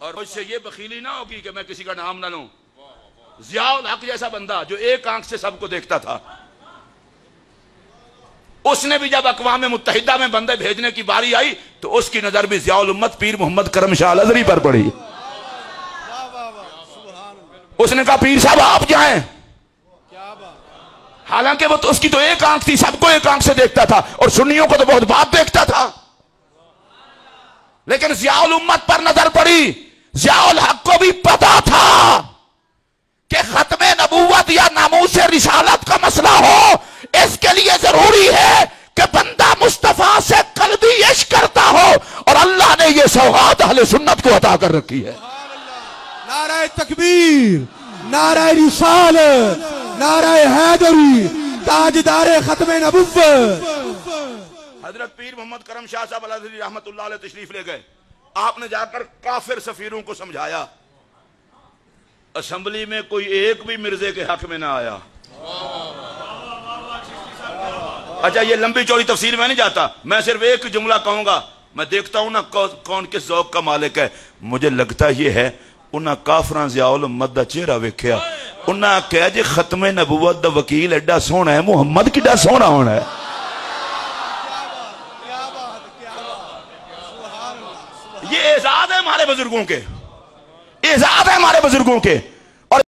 और मुझसे ये बखीली ना होगी कि मैं किसी का नाम ना लूं। ज़ियाउल हक जैसा बंदा जो एक आंख से सबको देखता था, उसने भी जब अक़वाम मुत्तहिदा में बंदे भेजने की बारी आई तो उसकी नजर भी ज़ियाउल उम्मत पीर मोहम्मद करम शाह अल-अज़हरी पर पड़ी। उसने कहा पीर साहब आप जाएं, हालांकि वो तो उसकी तो एक आंख थी, सबको एक आंख से देखता था और सुन्नियों को तो बहुत बात देखता था, लेकिन ज़ियाउल उम्मत पर नजर पड़ी। ज़ियाउल हक को भी पता था कि खत्मे नबूवत या नामूस रिसालत का मसला हो, इसके लिए जरूरी है कि बंदा मुस्तफा से कल्बी इश्क करता हो, और अल्लाह ने यह सौगात अहले सुन्नत को अता कर रखी है। नाराए तकबीर, नाराए रिसालत, नाराए हैदरी, ताजदारे खत्मे नबूवत। हजरत पीर मोहम्मद करम शाह साहब अल-अज़हरी रहमतुल्लाह अलैह तशरीफ ले गए। आपने जाकर काफिर सफीरों को समझाया, असेंबली में कोई एक भी मिर्जे के हक में ना आया। अच्छा ये लंबी चौड़ी तफसीर में नहीं जाता, मैं सिर्फ एक जुमला कहूंगा। मैं देखता हूं ना कौन किस ज़ौक़ का मालिक है। मुझे लगता यह है उन्हें काफरां ज़ियाउल उम्मत दा चेहरा वेख्या, उन्हें आख्या जी खत्मे नबूवत दा वकील एडा सोहना है, मुहम्मद किड्डा सोहना होना है। ये एजाज है हमारे बुजुर्गों के, एजाज है हमारे बुजुर्गों के।